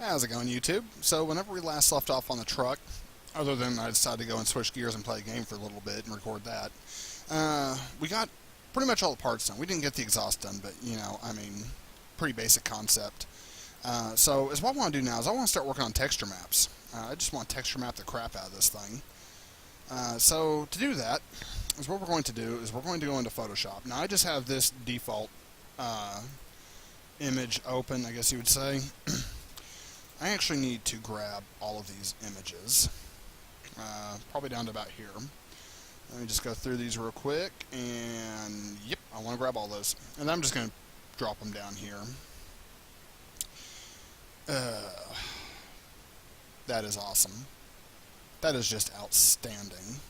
How's it going, YouTube? So whenever we last left off on the truck, other than I decided to go and switch gears and play a game for a little bit and record that, we got pretty much all the parts done. We didn't get the exhaust done, but, pretty basic concept. So what I want to do now is I want to start working on texture maps. I just want to texture map the crap out of this thing. So to do that, is what we're going to do is we're going to go into Photoshop. Now I just have this default image open, I guess you would say. I actually need to grab all of these images, probably down to about here. Let me just go through these real quick, and yep, I want to grab all those. And I'm just going to drop them down here. That is awesome. That is just outstanding.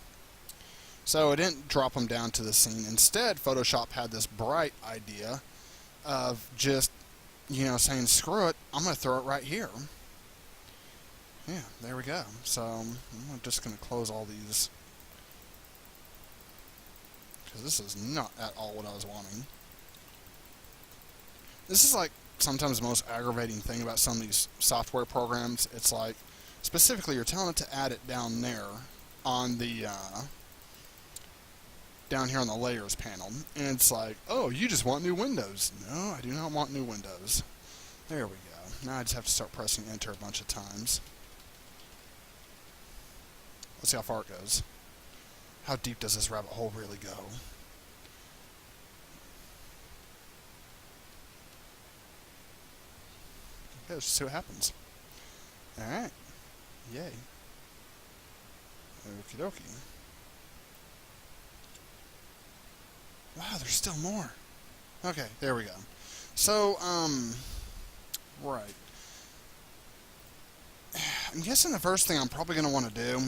So I didn't drop them down to the scene. Instead, Photoshop had this bright idea of just, saying, screw it, I'm going to throw it right here. Yeah, there we go. So I'm just going to close all these, because this is not at all what I was wanting. This is like sometimes the most aggravating thing about some of these software programs. It's like, specifically, you're telling it to add it down there on the, down here on the layers panel. And it's like, oh, you just want new windows. No, I do not want new windows. There we go. Now I just have to start pressing enter a bunch of times. Let's see how far it goes. How deep does this rabbit hole really go? Okay, let's just see what happens. Alright. Yay. Okie dokie. Wow, there's still more. Okay, there we go. So, right. I'm guessing the first thing I'm probably going to want to do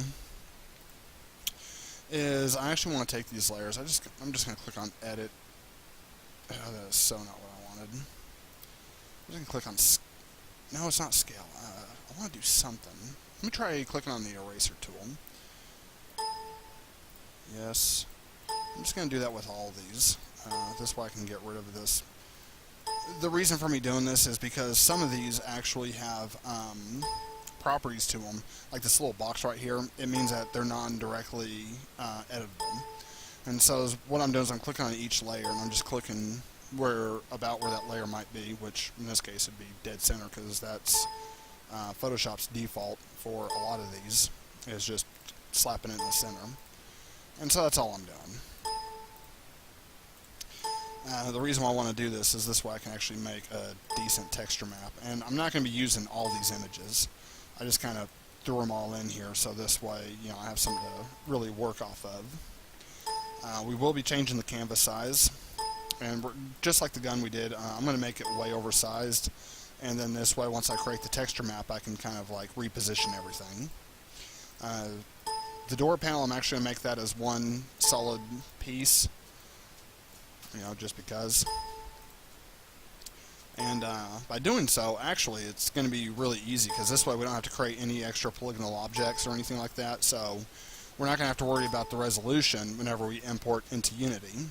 is I actually want to take these layers. I'm just going to click on edit. Oh, that is so not what I wanted. I'm just going to click on no, it's not scale. I want to do something. Let me try clicking on the eraser tool. Yes. I'm just going to do that with all these. This way I can get rid of this. The reason for me doing this is because some of these actually have properties to them, like this little box right here. It means that they're non-directly editable. And so what I'm doing is I'm clicking on each layer, and I'm just clicking about where that layer might be, which in this case would be dead center, because that's Photoshop's default for a lot of these, is just slapping it in the center. And so that's all I'm doing. The reason why I want to do this is this way I can actually make a decent texture map. And I'm not going to be using all these images. I just kind of threw them all in here, so this way, I have something to really work off of. We will be changing the canvas size, and just like the gun we did, I'm going to make it way oversized, and then this way, once I create the texture map, I can kind of like reposition everything. The door panel, I'm actually going to make that as one solid piece, just because. And by doing so, actually, it's going to be really easy, because this way we don't have to create any extra polygonal objects or anything like that, so we're not going to have to worry about the resolution whenever we import into Unity.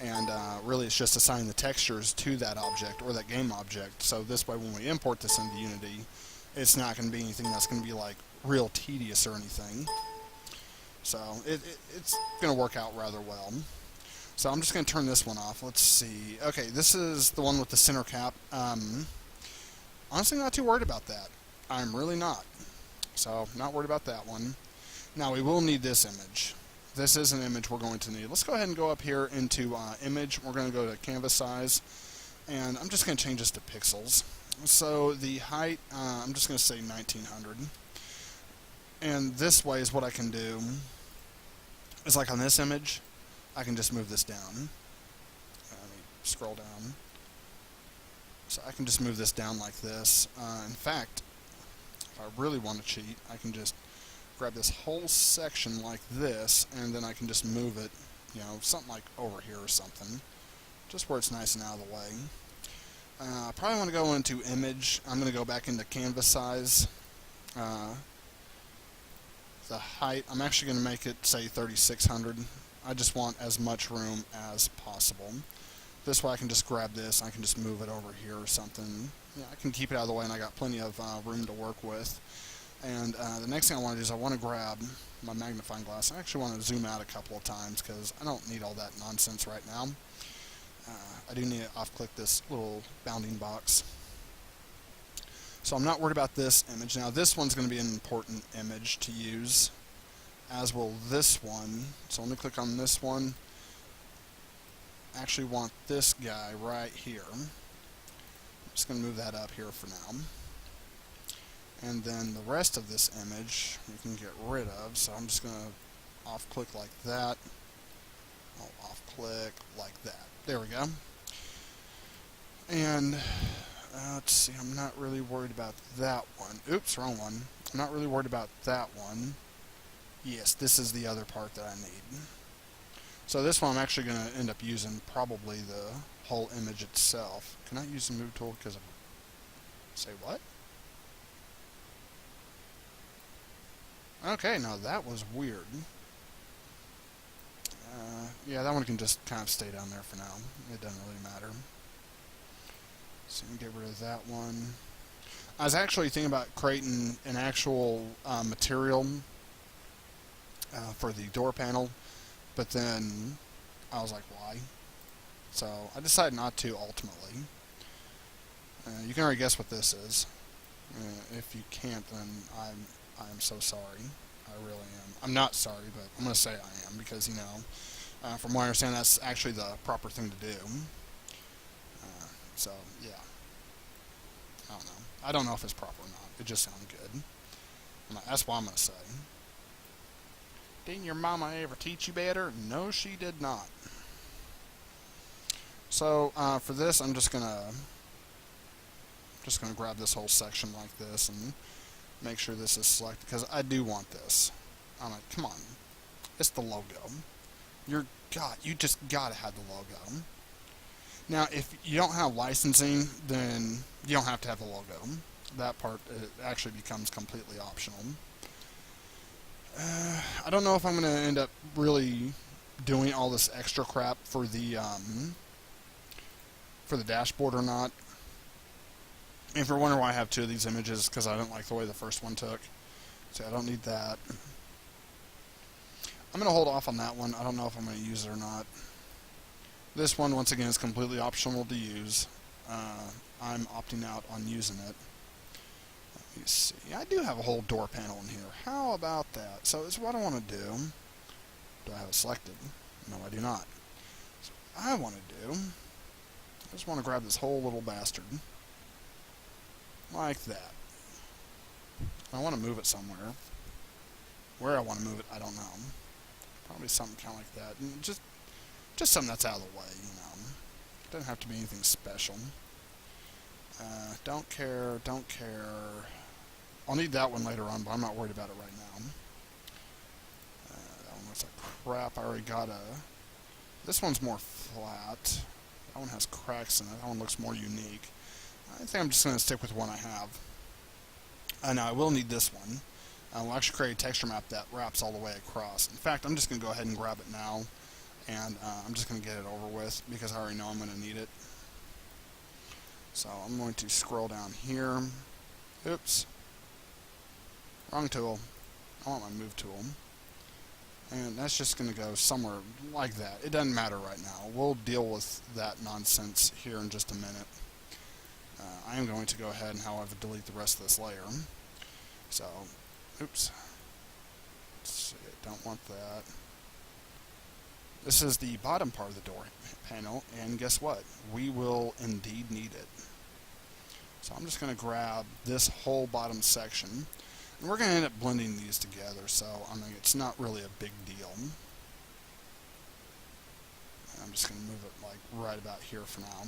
And really, it's just assigning the textures to that object or that game object, so this way when we import this into Unity, it's not going to be anything that's going to be like real tedious or anything. So it's going to work out rather well. So I'm just going to turn this one off. Let's see. Okay, this is the one with the center cap. Honestly, not too worried about that. I'm really not. So, not worried about that one. Now, we will need this image. This is an image we're going to need. Let's go ahead and go up here into image. We're going to go to canvas size. And I'm just going to change this to pixels. So, the height, I'm just going to say 1900. And this way is what I can do. Is like on this image, I can just move this down. Let me scroll down. So I can just move this down like this. In fact, if I really want to cheat, I can just grab this whole section like this, and then I can just move it, something like over here or something, just where it's nice and out of the way. I probably want to go into image. I'm going to go back into canvas size. The height, I'm actually going to make it, say, 3600. I just want as much room as possible. This way I can just grab this, I can just move it over here or something. yeah, I can keep it out of the way, and I got plenty of room to work with. And the next thing I want to do is I want to grab my magnifying glass. I actually want to zoom out a couple of times because I don't need all that nonsense right now. I do need to off-click this little bounding box. So I'm not worried about this image. Now this one's going to be an important image to use, as will this one. So let me click on this one. I actually want this guy right here. I'm just going to move that up here for now. And then the rest of this image we can get rid of. So I'm just going to off-click like that. I'll off-click like that. There we go. And let's see, I'm not really worried about that one. Oops, wrong one. I'm not really worried about that one. Yes, this is the other part that I need. So this one I'm actually going to end up using probably the whole image itself. Can I use the move tool because of... Say what? Okay, now that was weird. Yeah, that one can just kind of stay down there for now. It doesn't really matter. So we can get rid of that one. I was actually thinking about creating an actual material for the door panel, but then I was like, why? So I decided not to ultimately. You can already guess what this is. If you can't, then I'm so sorry. I really am. I'm not sorry, but I'm going to say I am because, you know, from what I understand, that's actually the proper thing to do. So, yeah. I don't know. I don't know if it's proper or not. It just sounds good. That's what I'm going to say. Didn't your mama ever teach you better? No, she did not. So, for this, I'm just gonna grab this whole section like this and make sure this is selected, because I do want this. I'm like, come on. It's the logo. You just gotta have the logo. Now, if you don't have licensing, then you don't have to have the logo. That part actually becomes completely optional. I don't know if I'm going to end up really doing all this extra crap for the dashboard or not. If you're wondering why I have two of these images, because I didn't like the way the first one took. So I don't need that. I'm going to hold off on that one. I don't know if I'm going to use it or not. This one, once again, is completely optional to use. I'm opting out on using it. Let me see. I do have a whole door panel in here. How about that? So it's what I want to do. Do I have it selected? No, I do not. So what I want to do, I just want to grab this whole little bastard. Like that. I want to move it somewhere. Where I want to move it, I don't know. Probably something kind of like that. And just something that's out of the way, you know. It doesn't have to be anything special. Don't care. I'll need that one later on, but I'm not worried about it right now. That one looks like crap. I already got a... This one's more flat. That one has cracks in it. That one looks more unique. I think I'm just going to stick with one I have. Now, I will need this one. We'll actually create a texture map that wraps all the way across. In fact, I'm just going to go ahead and grab it now. And I'm just going to get it over with because I already know I'm going to need it. So I'm going to scroll down here. Oops. Wrong tool. I want my move tool. And that's just going to go somewhere like that. It doesn't matter right now. We'll deal with that nonsense here in just a minute. I am going to go ahead and, however, delete the rest of this layer. So, oops. Let's see. I don't want that. This is the bottom part of the door panel, and guess what? We will indeed need it. So I'm just going to grab this whole bottom section, and we're going to end up blending these together, so I mean, it's not really a big deal. I'm just going to move it like right about here for now.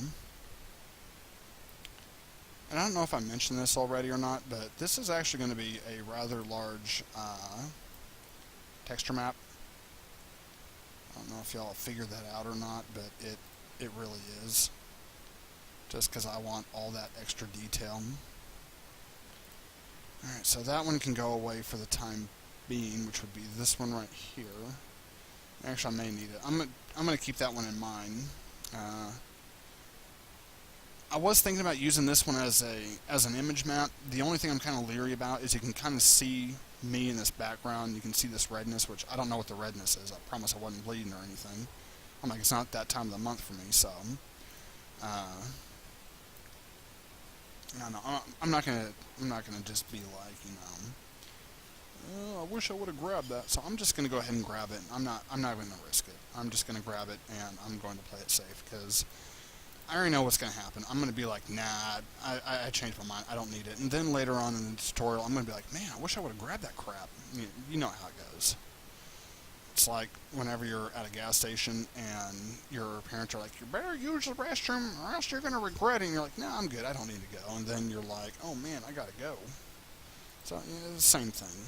And I don't know if I mentioned this already or not, but this is actually going to be a rather large texture map. I don't know if y'all figured that out or not, but it really is. Just because I want all that extra detail. Alright, so that one can go away for the time being, which would be this one right here. Actually, I may need it. I'm gonna keep that one in mind. I was thinking about using this one as an image map. The only thing I'm kind of leery about is you can kind of see me in this background. You can see this redness, which I don't know what the redness is. I promise I wasn't bleeding or anything. I'm like, it's not that time of the month for me, so no, I'm not gonna just be like, oh, I wish I would have grabbed that. So I'm just gonna go ahead and grab it. I'm not gonna risk it. I'm just gonna grab it and I'm going to play it safe because I already know what's going to happen. I'm going to be like, nah, I changed my mind. I don't need it. And then later on in the tutorial, I'm going to be like, man, I wish I would have grabbed that crap. You know how it goes. It's like whenever you're at a gas station and your parents are like, you better use the restroom or else you're going to regret it. And you're like, nah, I'm good. I don't need to go. And then you're like, oh, man, I got to go. So, yeah, the same thing.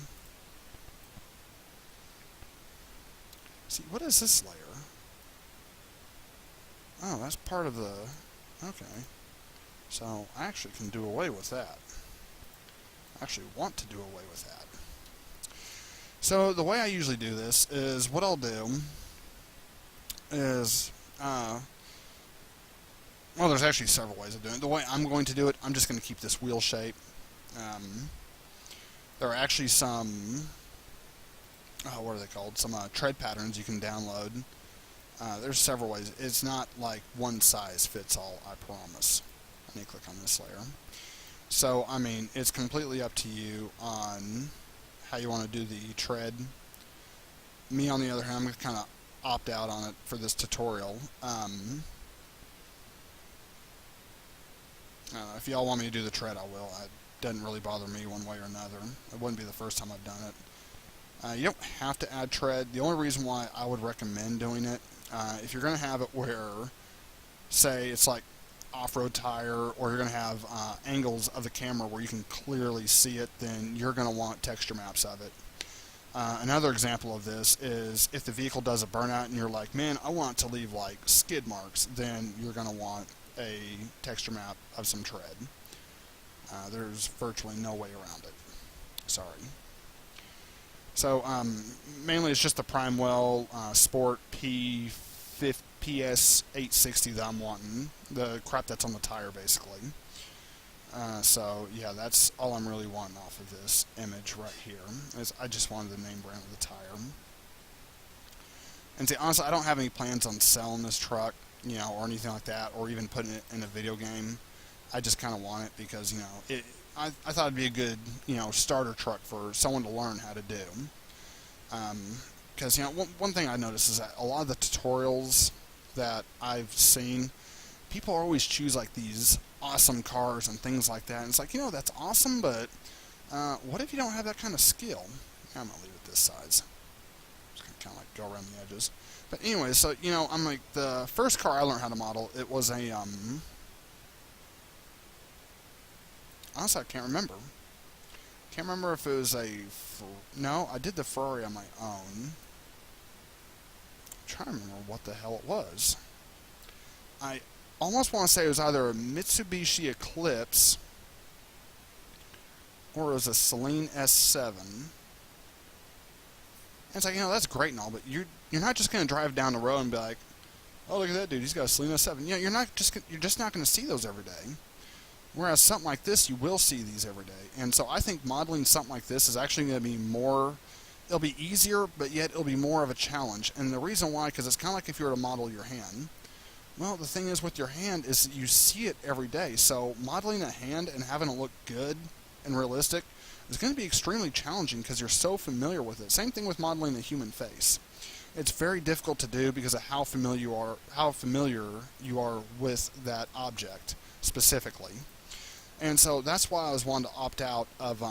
See, what is this layer? Oh, that's part of the... Okay. So, I actually can do away with that. I actually want to do away with that. So, the way I usually do this is, what I'll do is... well, there's actually several ways of doing it. The way I'm going to do it, I'm just going to keep this wheel shape. There are actually some... what are they called? Some tread patterns you can download. There's several ways. It's not like one size fits all, I promise. Let me click on this layer. So, I mean, it's completely up to you on how you want to do the tread. Me, on the other hand, I'm going to kind of opt out on it for this tutorial. If y'all want me to do the tread, I will. It doesn't really bother me one way or another. It wouldn't be the first time I've done it. You don't have to add tread. The only reason why I would recommend doing it, if you're going to have it where, say, it's like off-road tire, or you're going to have angles of the camera where you can clearly see it, then you're going to want texture maps of it. Another example of this is if the vehicle does a burnout and you're like, man, I want to leave like skid marks, then you're going to want a texture map of some tread. There's virtually no way around it. Sorry. So, mainly it's just the Primewell Sport PS860 that I'm wanting. The crap that's on the tire, basically. So, yeah, that's all I'm really wanting off of this image right here. Is I just wanted the name brand of the tire. And see, honestly, I don't have any plans on selling this truck, or anything like that, or even putting it in a video game. I just kind of want it because, I thought it'd be a good, starter truck for someone to learn how to do. Because, one thing I noticed is that a lot of the tutorials that I've seen, people always choose, like, these awesome cars and things like that. And it's like, that's awesome, but what if you don't have that kind of skill? I'm going to leave it this size. Just going to kind of, like, go around the edges. But anyway, so, I'm like, the first car I learned how to model, it was a, honestly, I can't remember. Can't remember if it was a... No, I did the Ferrari on my own. I'm trying to remember what the hell it was. I almost want to say it was either a Mitsubishi Eclipse or it was a Celine S7. And it's like, that's great and all, but you're not just going to drive down the road and be like, oh, look at that dude, he's got a Celine S7. You're just not going to see those every day. Whereas something like this, you will see these every day. And so I think modeling something like this is actually going to be more... It'll be easier, but yet it'll be more of a challenge. And the reason why, because it's kind of like if you were to model your hand. Well, the thing is with your hand is that you see it every day. So modeling a hand and having it look good and realistic is going to be extremely challenging because you're so familiar with it. Same thing with modeling a human face. It's very difficult to do because of how familiar you are with that object specifically. And so that's why I was wanting to opt out of,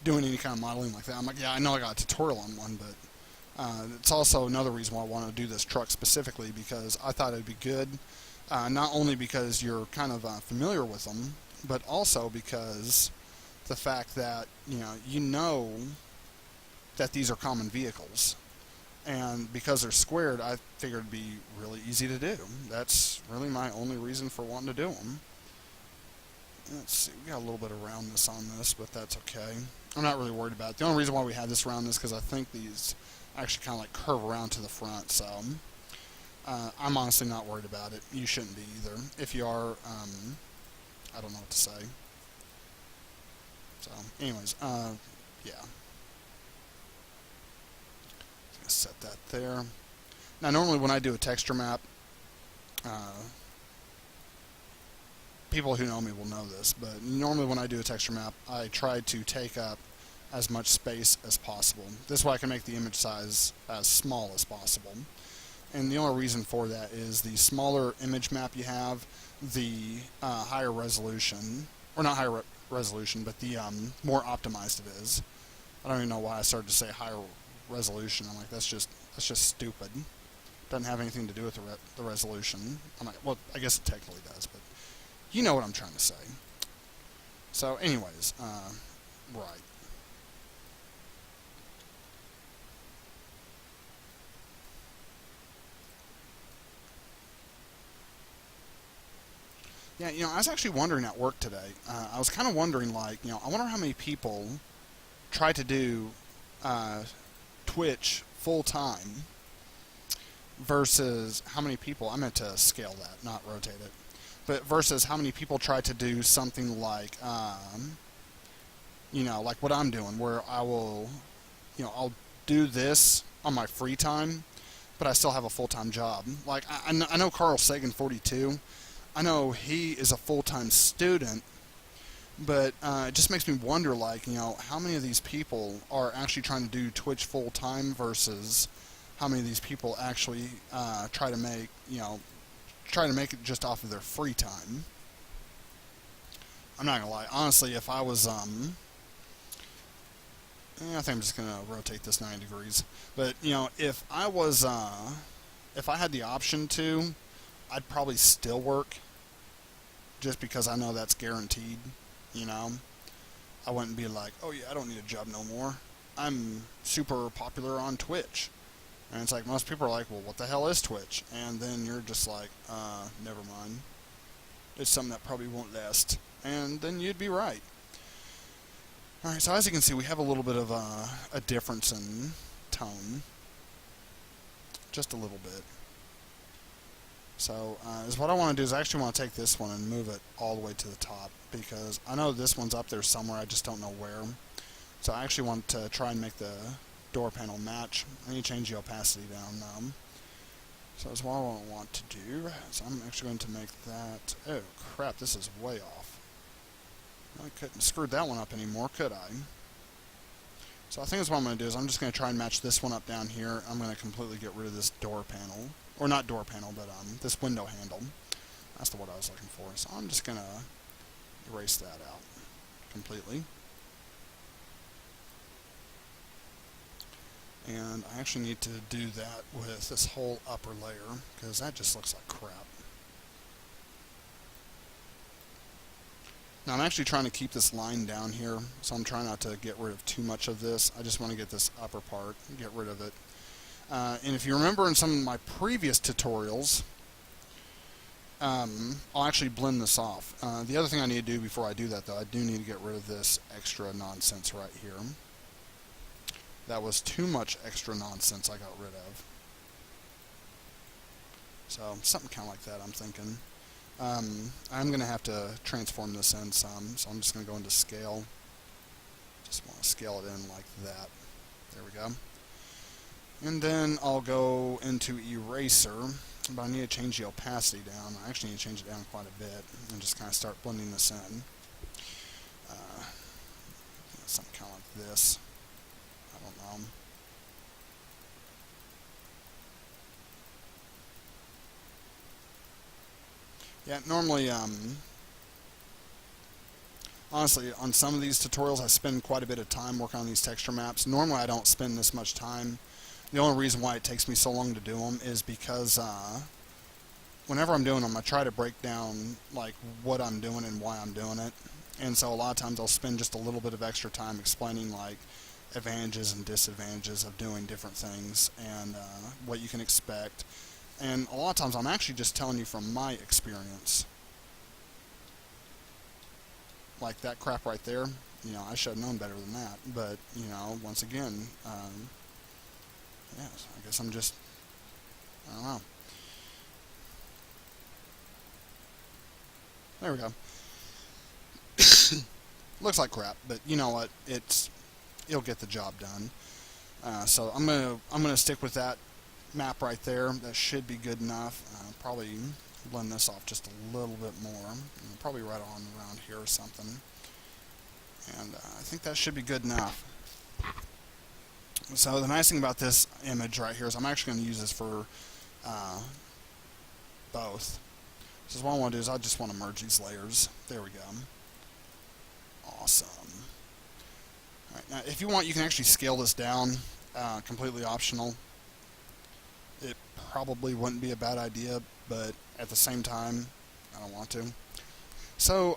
doing any kind of modeling like that. I'm like, yeah, I know I got a tutorial on one, but it's also another reason why I want to do this truck specifically because I thought it'd be good, not only because you're kind of familiar with them, but also because the fact that, you know that these are common vehicles. And because they're squared, I figured it'd be really easy to do. That's really my only reason for wanting to do them. Let's see, we got a little bit of roundness on this, but that's okay. I'm not really worried about it. The only reason why we have this roundness is because I think these actually kind of like curve around to the front, so I'm honestly not worried about it. You shouldn't be either. If you are, I don't know what to say. So, anyways, yeah. Set that there. Now, normally when I do a texture map, uh, people who know me will know this, but normally when I do a texture map, I try to take up as much space as possible. This way I can make the image size as small as possible. And the only reason for that is the smaller image map you have, the higher resolution, or not higher resolution, but the more optimized it is. I don't even know why I started to say higher resolution. I'm like, that's just stupid. Doesn't have anything to do with the resolution. I'm like, well, I guess it technically does, but you know what I'm trying to say. So, anyways, right. Yeah, I was actually wondering at work today. I was kind of wondering, like, I wonder how many people try to do Twitch full time versus how many people, I meant to scale that, not rotate it, but versus how many people try to do something like, like what I'm doing, where I will, I'll do this on my free time, but I still have a full-time job. Like, I know Carl Sagan 42. I know he is a full-time student, but it just makes me wonder, like, how many of these people are actually trying to do Twitch full-time versus how many of these people actually try to make it just off of their free time. I'm not gonna lie. Honestly, if I was, I think I'm just gonna rotate this 90 degrees. But if I was, if I had the option to, I'd probably still work, just because I know that's guaranteed. I wouldn't be like, oh yeah, I don't need a job no more. I'm super popular on Twitch. And it's like, most people are like, well, what the hell is Twitch? And then you're just like, never mind. It's something that probably won't last. And then you'd be right. Alright, so as you can see, we have a little bit of a difference in tone. Just a little bit. So, is what I want to do is I actually want to take this one and move it all the way to the top, because I know this one's up there somewhere, I just don't know where. So I actually want to try and make the door panel match. I need to change the opacity down. So that's what I want to do. So I'm actually going to make that... Oh, crap, this is way off. I couldn't screw that one up anymore, could I? So I think that's what I'm going to do is I'm just going to try and match this one up down here. I'm going to completely get rid of this door panel. Or not door panel, but this window handle. That's the word I was looking for. So I'm just going to erase that out completely. And I actually need to do that with this whole upper layer, because that just looks like crap. Now I'm actually trying to keep this line down here, so I'm trying not to get rid of too much of this. I just want to get this upper part, get rid of it. And if you remember in some of my previous tutorials, I'll actually blend this off. The other thing I need to do before I do that, though, I do need to get rid of this extra nonsense right here. That was too much extra nonsense I got rid of. So, something kind of like that, I'm thinking. I'm going to have to transform this in some, so I'm just going to go into scale. Just want to scale it in like that. There we go. And then I'll go into eraser, but I need to change the opacity down. I actually need to change it down quite a bit and just kind of start blending this in. Something kind of like this. I don't know. Yeah, normally, honestly, on some of these tutorials I spend quite a bit of time working on these texture maps. Normally I don't spend this much time. The only reason why it takes me so long to do them is because whenever I'm doing them, I try to break down like what I'm doing and why I'm doing it. And so a lot of times I'll spend just a little bit of extra time explaining like advantages and disadvantages of doing different things and what you can expect. And a lot of times I'm actually just telling you from my experience. Like that crap right there, I should have known better than that. But, once again, yeah, I guess I'm just, I don't know. There we go. Looks like crap, but you know what? It'll get the job done. So I'm gonna stick with that map right there. That should be good enough. Probably blend this off just a little bit more. Probably right on around here or something. And I think that should be good enough. So the nice thing about this image right here is I'm actually going to use this for both. So what I want to do is I just want to merge these layers. There we go. Awesome. Alright, now if you want, you can actually scale this down. Completely optional. It probably wouldn't be a bad idea, but at the same time, I don't want to. So,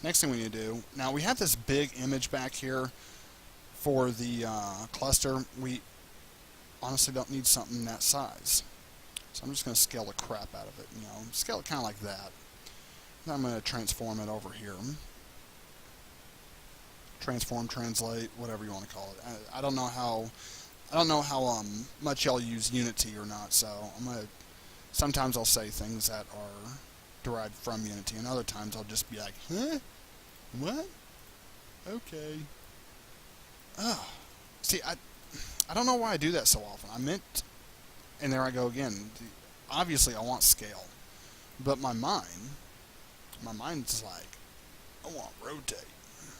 next thing we need to do, now we have this big image back here for the cluster. We honestly don't need something that size. So I'm just going to scale the crap out of it, scale it kind of like that. Then I'm going to transform it over here. Transform, translate, whatever you want to call it. I don't know how much y'all use Unity or not, so sometimes I'll say things that are derived from Unity, and other times I'll just be like, huh? What? Okay. Oh. See, I don't know why I do that so often. I meant, and there I go again. Obviously, I want scale, but my mind's like, I want rotate.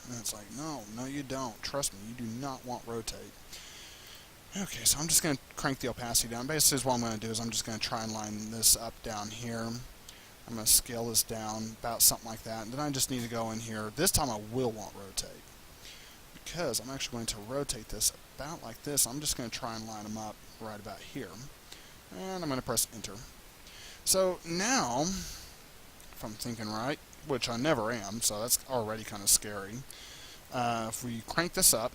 And it's like, no, you don't. Trust me, you do not want rotate. Okay, so I'm just going to crank the opacity down. Basically, what I'm going to do is I'm just going to try and line this up down here. I'm going to scale this down about something like that. And then I just need to go in here. This time I will want rotate, because I'm actually going to rotate this about like this. I'm just going to try and line them up right about here. And I'm going to press enter. So now, if I'm thinking right, which I never am, so that's already kind of scary. If we crank this up,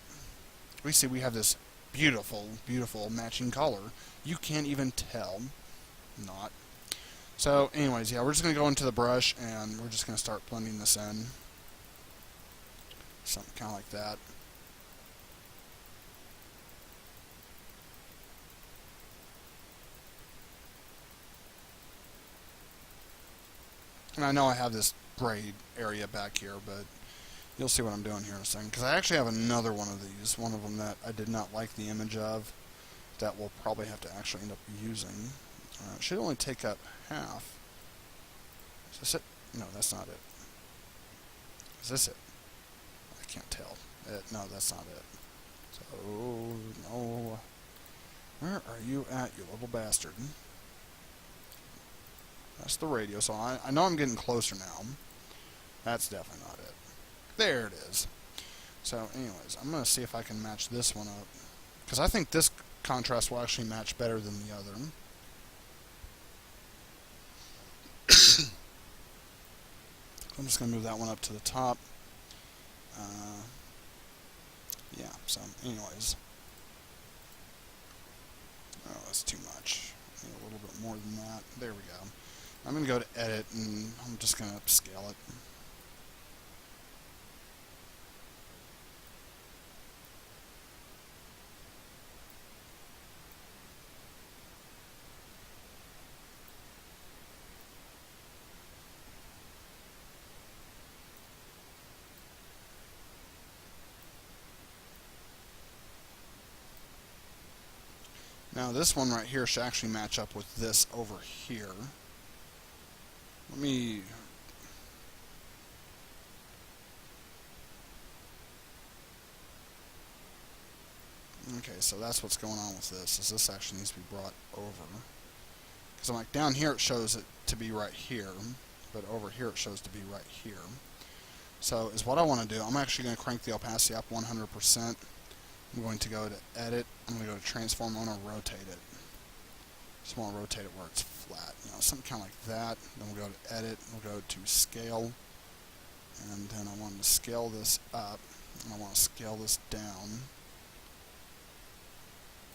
we see we have this beautiful, beautiful matching color. You can't even tell. Not. So anyways, yeah, we're just going to go into the brush and we're just going to start blending this in. Something kind of like that. And I know I have this gray area back here, but you'll see what I'm doing here in a second. Because I actually have another one of these. One of them that I did not like the image of, that we'll probably have to actually end up using. It should only take up half. Is this it? No, that's not it. Is this it? I can't tell. No, that's not it. So, no. Where are you at, you little bastard? That's the radio, so I know I'm getting closer now. That's definitely not it. There it is. So, anyways, I'm going to see if I can match this one up. Because I think this contrast will actually match better than the other. I'm just going to move that one up to the top. Yeah, so, anyways. Oh, that's too much. I need a little bit more than that. There we go. I'm going to go to edit, and I'm just going to upscale it. Now this one right here should actually match up with this over here. Let me... Okay, so that's what's going on with this, is this actually needs to be brought over. Because I'm like, down here it shows it to be right here, but over here it shows to be right here. So is what I want to do, I'm actually going to crank the opacity up 100%. I'm going to go to edit, I'm going to go to transform, I'm going to rotate it. Just want to rotate it where it's flat, something kind of like that. Then we'll go to edit, we'll go to scale, and then I want to scale this up, and I want to scale this down.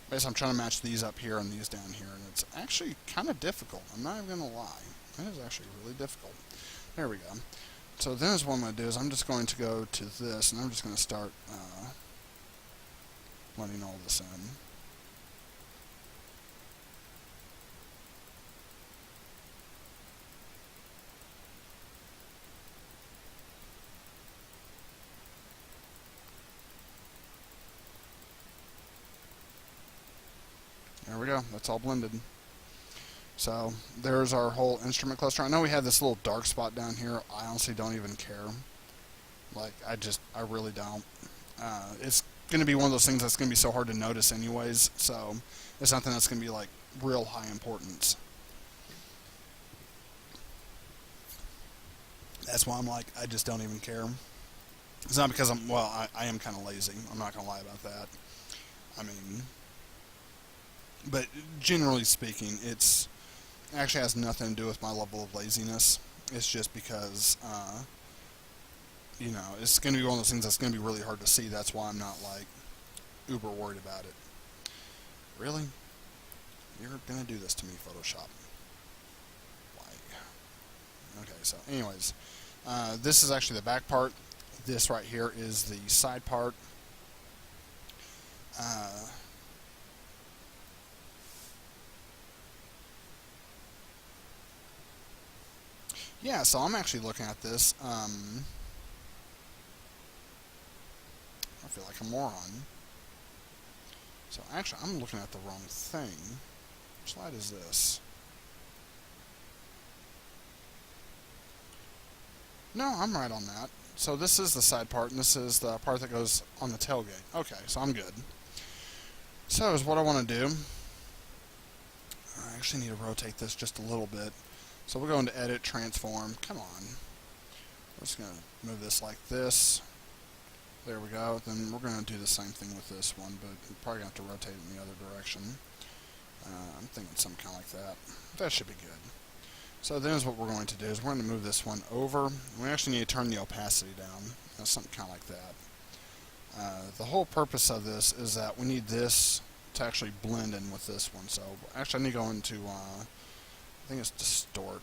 Basically, I'm trying to match these up here and these down here, and it's actually kind of difficult. I'm not even going to lie. It is actually really difficult. There we go. So then what I'm going to do is I'm just going to go to this, and I'm just going to start blending all this in. it's all blended. So there's our whole instrument cluster. I know we have this little dark spot down here. I honestly don't even care. Like, I really don't. It's going to be one of those things that's going to be so hard to notice anyways, so it's something that's going to be like real high importance. That's why I'm like, I just don't even care. It's not because I am kind of lazy. I'm not going to lie about that. I mean, but generally speaking, it actually has nothing to do with my level of laziness. It's just because, you know, it's going to be one of those things that's going to be really hard to see. That's why I'm not, like, uber worried about it. Really? You're going to do this to me, Photoshop? Why? Okay, so anyways, this is actually the back part. This right here is the side part. Yeah, so I'm actually looking at this. I feel like a moron. So actually, I'm looking at the wrong thing. Which slide is this? No, I'm right on that. So this is the side part, and this is the part that goes on the tailgate. Okay, so I'm good. So is what I want to do. I actually need to rotate this just a little bit. So we'll go into Edit, Transform. Come on. We're just going to move this like this. There we go. Then we're going to do the same thing with this one, but we're probably going to have to rotate it in the other direction. I'm thinking something kind of like that. That should be good. So then is what we're going to do is we're going to move this one over. We actually need to turn the opacity down. Something kind of like that. The whole purpose of this is that we need this to actually blend in with this one. So actually I need to go into, I think it's Distort.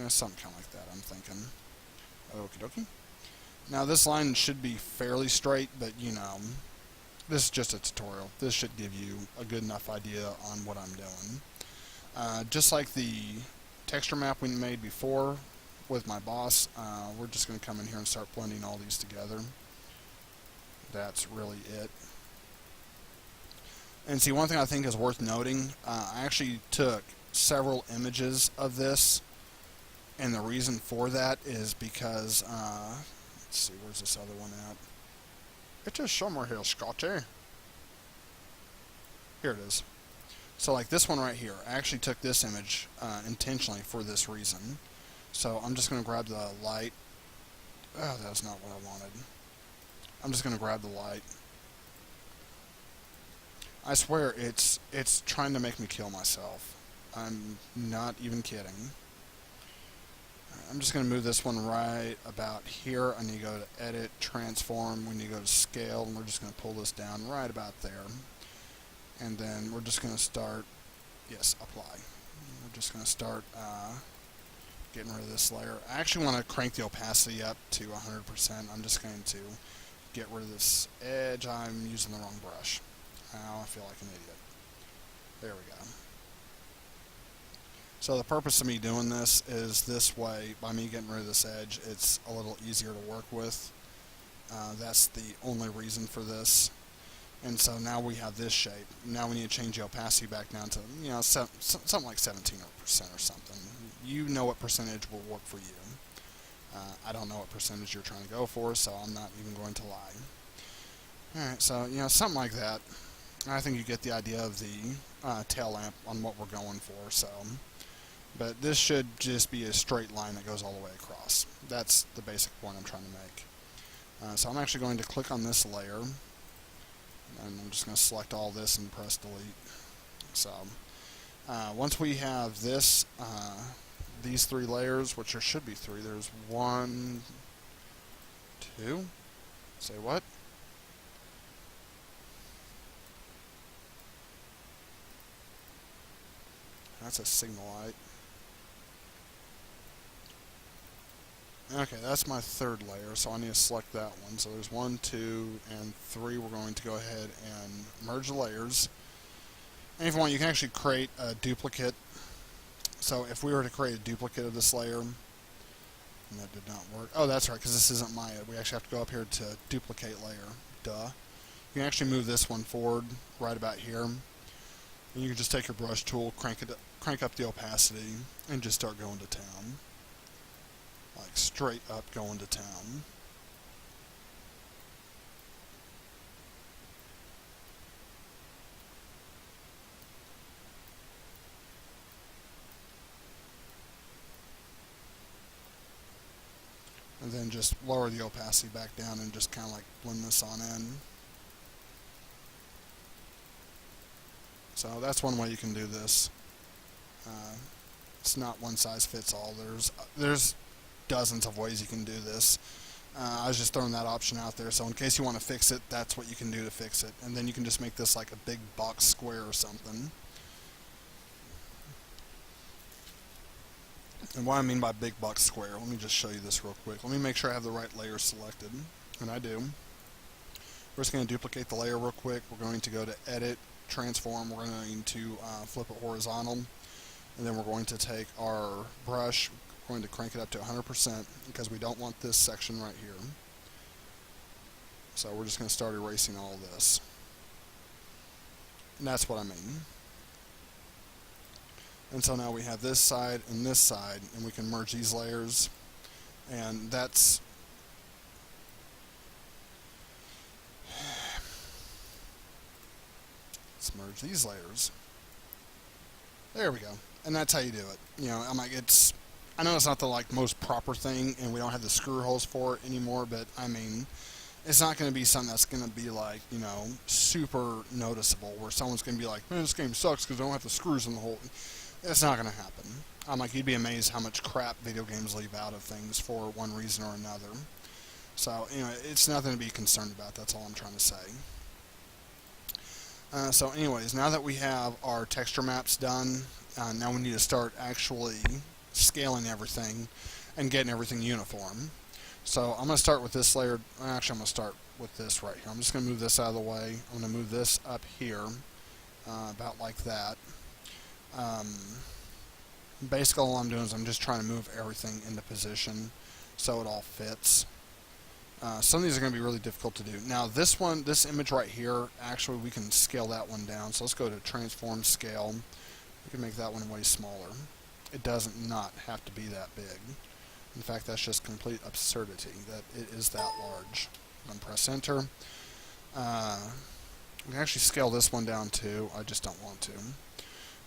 Something kind of like that, I'm thinking. Okie dokie. Now this line should be fairly straight, but you know, this is just a tutorial. This should give you a good enough idea on what I'm doing. Just like the texture map we made before with my boss, we're just going to come in here and start blending all these together. That's really it. And see, one thing I think is worth noting, I actually took several images of this, and the reason for that is because, let's see, where's this other one at? It is somewhere here, Scotty. Here it is. So like this one right here, I actually took this image intentionally for this reason. So I'm just going to grab the light. Oh, that's not what I wanted. I'm just going to grab the light. I swear it's trying to make me kill myself. I'm not even kidding. I'm just going to move this one right about here. I need to go to Edit, Transform. We need to go to Scale, and we're just going to pull this down right about there. And then we're just going to start, yes, apply. We're just going to start getting rid of this layer. I actually want to crank the opacity up to 100%. I'm just going to get rid of this edge. I'm using the wrong brush. Now I feel like an idiot. There we go. So the purpose of me doing this is this way, by me getting rid of this edge, it's a little easier to work with. That's the only reason for this. And so now we have this shape. Now we need to change the opacity back down to, you know, something like 17% or something. You know what percentage will work for you. I don't know what percentage you're trying to go for, so I'm not even going to lie. Alright, so, you know, something like that. I think you get the idea of the tail lamp on what we're going for, so. But this should just be a straight line that goes all the way across. That's the basic point I'm trying to make. So I'm actually going to click on this layer. And I'm just going to select all this and press delete. So, once we have this, these three layers, which there should be three, there's 1, 2, say what? That's a signal light. Okay, that's my third layer, so I need to select that one. So there's 1, 2, and 3. We're going to go ahead and merge the layers. And if you want, you can actually create a duplicate. So if we were to create a duplicate of this layer, and that did not work. Oh, that's right, because this isn't Maya. We actually have to go up here to duplicate layer. Duh. You can actually move this one forward right about here. And you can just take your brush tool, crank up the opacity, and just start going to town. Like straight up going to town. And then just lower the opacity back down and just kind of like blend this on in. So that's one way you can do this. It's not one size fits all. There's dozens of ways you can do this. I was just throwing that option out there, so in case you want to fix it, that's what you can do to fix it. And then you can just make this like a big box square or something. And what I mean by big box square, let me just show you this real quick. Let me make sure I have the right layer selected, and I do. We're just going to duplicate the layer real quick. We're going to go to Edit, Transform. We're going to flip it horizontal, and then we're going to take our brush, we're going to crank it up to 100% because we don't want this section right here. So we're just going to start erasing all of this. And that's what I mean. And so now we have this side, and we can merge these layers. And that's... Let's merge these layers. There we go. And that's how you do it. You know, I know it's not the most proper thing, and we don't have the screw holes for it anymore, but I mean, it's not going to be something that's going to be super noticeable, where someone's going to be like, man, this game sucks because I don't have the screws in the hole. It's not going to happen. You'd be amazed how much crap video games leave out of things for one reason or another. So, anyway, it's nothing to be concerned about. That's all I'm trying to say. So anyways, now that we have our texture maps done, now we need to start actually scaling everything and getting everything uniform. So I'm going to start with this layer. Actually, I'm going to start with this right here. I'm just going to move this out of the way. I'm going to move this up here, about like that. Basically, all I'm doing is I'm just trying to move everything into position so it all fits. Some of these are going to be really difficult to do. Now, this image right here, actually, we can scale that one down. So let's go to Transform Scale. We can make that one way smaller. It doesn't not have to be that big. In fact, that's just complete absurdity that it is that large. I'm going to press Enter. We can actually scale this one down too. I just don't want to.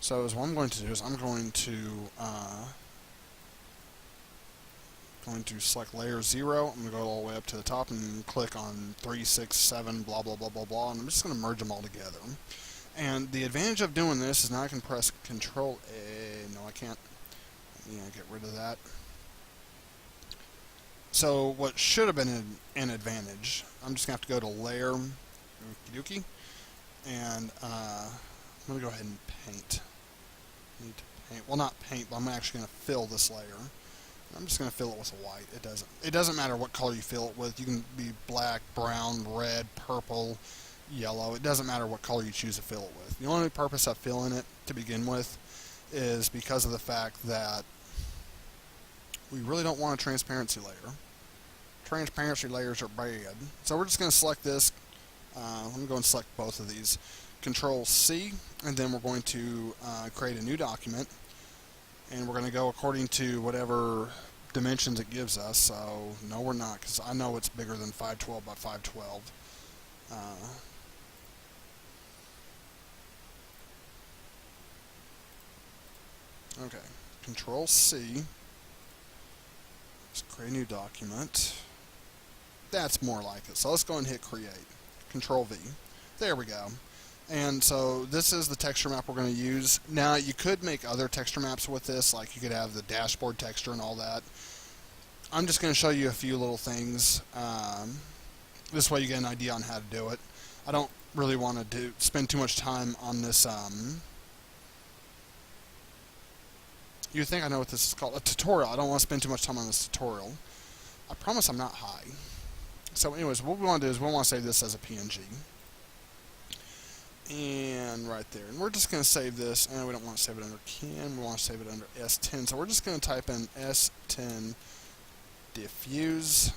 So what I'm going to do is I'm going to select layer 0. I'm going to go all the way up to the top and click on 3, 6, 7, blah, blah, blah, blah, blah, and I'm just going to merge them all together. And the advantage of doing this is now I can press Control A. No, I can't. Get rid of that. So what should have been an advantage, I'm just going to have to go to Layer, okie dokie, and I'm going to go ahead and paint. Well, not paint, but I'm actually going to fill this layer. I'm just going to fill it with a white. It doesn't matter what color you fill it with. You can be black, brown, red, purple, yellow. It doesn't matter what color you choose to fill it with. The only purpose of filling it to begin with is because of the fact that we really don't want a transparency layer. Transparency layers are bad. So we're just going to select this. Let me go and select both of these. Control C, and then we're going to create a new document. And we're going to go according to whatever dimensions it gives us. So, no, we're not, because I know it's bigger than 512 by 512. Okay, Control C. Let's create a new document. That's more like it. So let's go and hit Create. Control V. There we go. And so this is the texture map we're going to use. Now, you could make other texture maps with this, like you could have the dashboard texture and all that. I'm just going to show you a few little things. This way you get an idea on how to do it. I don't really want to spend too much time on this. You think I know what this is called? A tutorial. I don't want to spend too much time on this tutorial. I promise I'm not high. So anyways, what we want to do is we want to save this as a PNG. And right there. And we're just going to save this. And we don't want to save it under CAN. We want to save it under S10. So we're just going to type in S10 diffuse.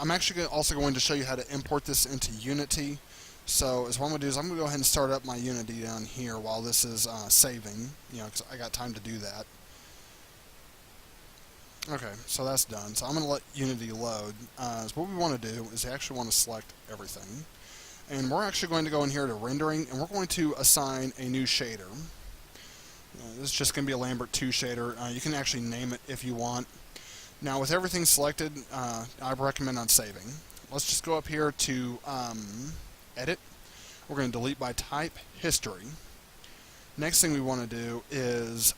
I'm actually also going to show you how to import this into Unity. So what I'm going to do is I'm going to go ahead and start up my Unity down here while this is saving, because I got time to do that. Okay, so that's done. So I'm going to let Unity load. So what we want to do is we actually want to select everything. And we're actually going to go in here to rendering, and we're going to assign a new shader. This is just going to be a Lambert 2 shader. You can actually name it if you want. Now, with everything selected, I recommend on saving. Let's just go up here to Edit. We're going to delete by type, History. Next thing we want to do is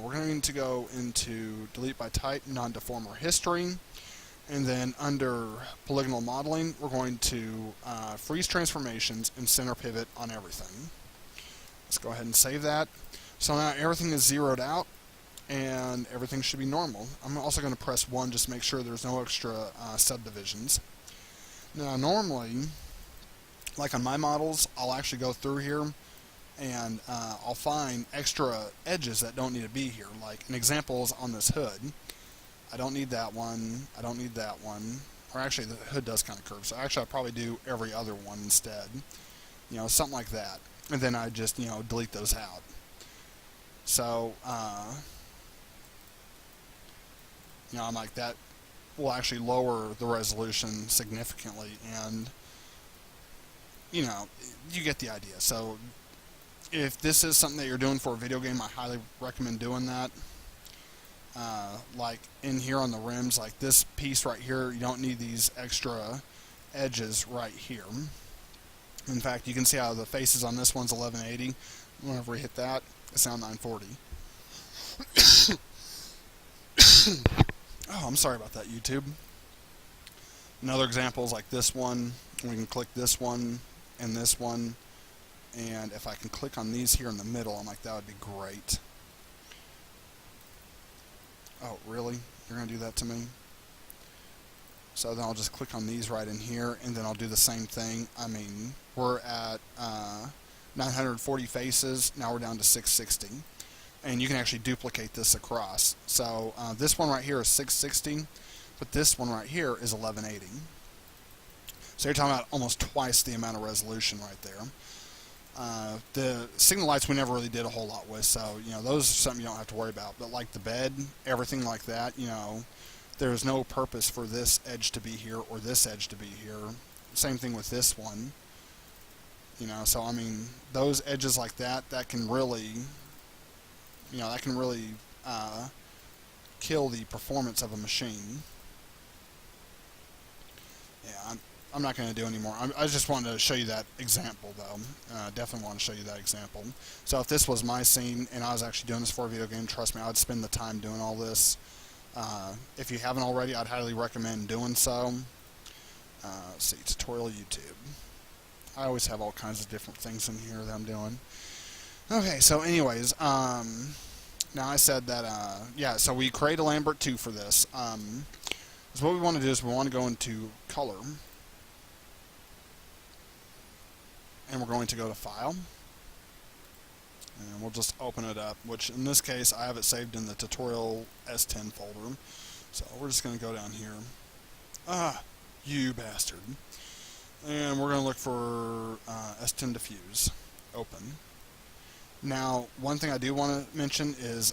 we're going to go into Delete by Type, Non-Deformer History. And then under Polygonal Modeling, we're going to freeze transformations and center pivot on everything. Let's go ahead and save that. So now everything is zeroed out, and everything should be normal. I'm also going to press 1 just to make sure there's no extra subdivisions. Now normally, like on my models, I'll actually go through here and I'll find extra edges that don't need to be here. Like an example is on this hood. I don't need that one, I don't need that one. Or actually the hood does kind of curve, so actually I'll probably do every other one instead. Something like that. And then I just, delete those out. So, I'm like, that will actually lower the resolution significantly, and, you get the idea. So, if this is something that you're doing for a video game, I highly recommend doing that. Like, in here on the rims, like this piece right here, you don't need these extra edges right here. In fact, you can see how the faces on this one's 1180. Whenever we hit that, it's now 940. Oh, I'm sorry about that, YouTube. Another example is like this one. We can click this one and this one. And if I can click on these here in the middle, I'm like, that would be great. Oh, really? You're going to do that to me? So then I'll just click on these right in here, and then I'll do the same thing. I mean, we're at 940 faces. Now we're down to 660. And you can actually duplicate this across. So this one right here is 660, but this one right here is 1180. So you're talking about almost twice the amount of resolution right there. The signal lights we never really did a whole lot with, so those are something you don't have to worry about. But like the bed, everything like that, there's no purpose for this edge to be here or this edge to be here. Same thing with this one. So I mean, those edges like that, that can really, kill the performance of a machine. Yeah, I'm not going to do any more. I just wanted to show you that example, though. Definitely want to show you that example. So if this was my scene and I was actually doing this for a video game, trust me, I'd spend the time doing all this. If you haven't already, I'd highly recommend doing so. Let's see, tutorial YouTube. I always have all kinds of different things in here that I'm doing. Okay, so anyways, now I said that, yeah, so we create a Lambert 2 for this. So what we want to do is we want to go into Color. And we're going to go to File. And we'll just open it up, which in this case I have it saved in the tutorial S10 folder. So we're just going to go down here. Ah, you bastard. And we're going to look for S10 Diffuse. Open. Now, one thing I do want to mention is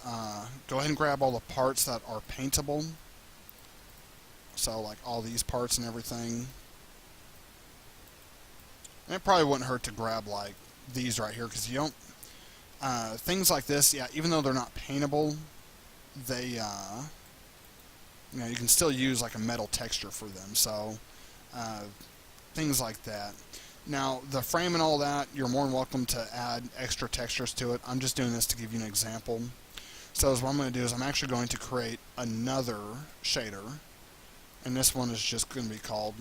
go ahead and grab all the parts that are paintable. So like all these parts and everything. And it probably wouldn't hurt to grab like these right here, because you don't, things like this, yeah, even though they're not paintable, they, you can still use like a metal texture for them, so, things like that. Now, the frame and all that, you're more than welcome to add extra textures to it. I'm just doing this to give you an example. So what I'm going to do is I'm actually going to create another shader, and this one is just going to be called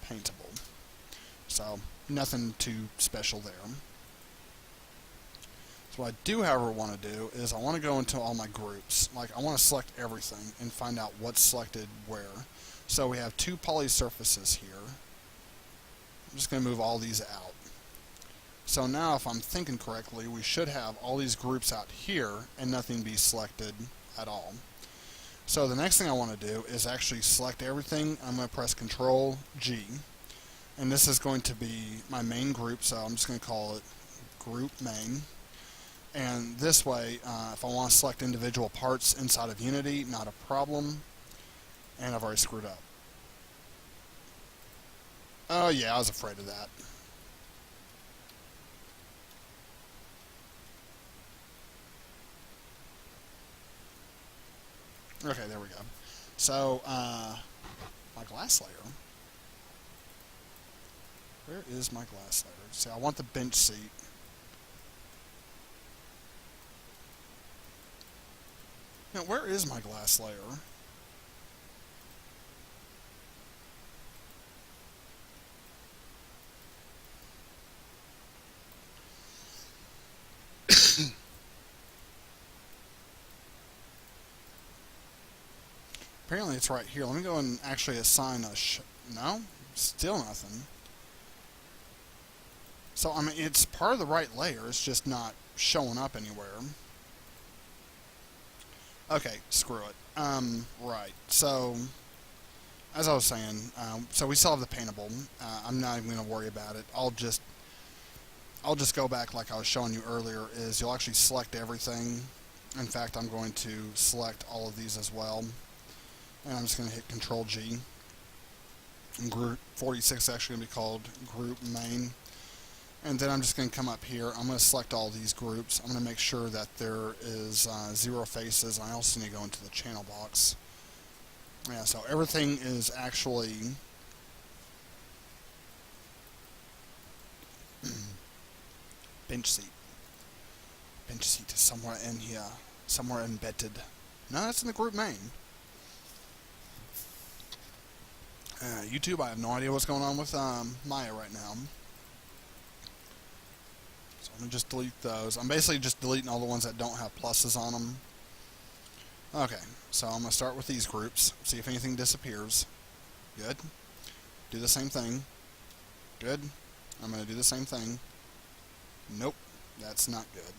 Paintable. So, nothing too special there. So what I do, however, want to do is I want to go into all my groups. Like, I want to select everything and find out what's selected where. So we have two poly surfaces here. I'm just going to move all these out. So now, if I'm thinking correctly, we should have all these groups out here and nothing be selected at all. So the next thing I want to do is actually select everything. I'm going to press Control G, and this is going to be my main group, so I'm just going to call it Group Main. And this way, if I want to select individual parts inside of Unity, not a problem. And I've already screwed up. Oh yeah, I was afraid of that. Okay, there we go. So, my glass layer. Where is my glass layer? See, I want the bench seat. Now, where is my glass layer? Apparently it's right here. Let me go and actually assign a no? Still nothing. So, I mean, it's part of the right layer. It's just not showing up anywhere. Okay, screw it. Right. So, as I was saying, so we still have the paintable. I'm not even going to worry about it. I'll just go back like I was showing you earlier, is you'll actually select everything. In fact, I'm going to select all of these as well. And I'm just going to hit Control G. And Group 46 is actually going to be called Group Main. And then I'm just going to come up here. I'm going to select all these groups. I'm going to make sure that there is 0 faces. I also need to go into the channel box. Yeah, so everything is actually bench seat. Bench seat is somewhere in here. Somewhere embedded. No, that's in the group main. YouTube, I have no idea what's going on with Maya right now. So I'm going to just delete those. I'm basically just deleting all the ones that don't have pluses on them. Okay, so I'm going to start with these groups, see if anything disappears. Good. Do the same thing. Good. I'm going to do the same thing. Nope, that's not good.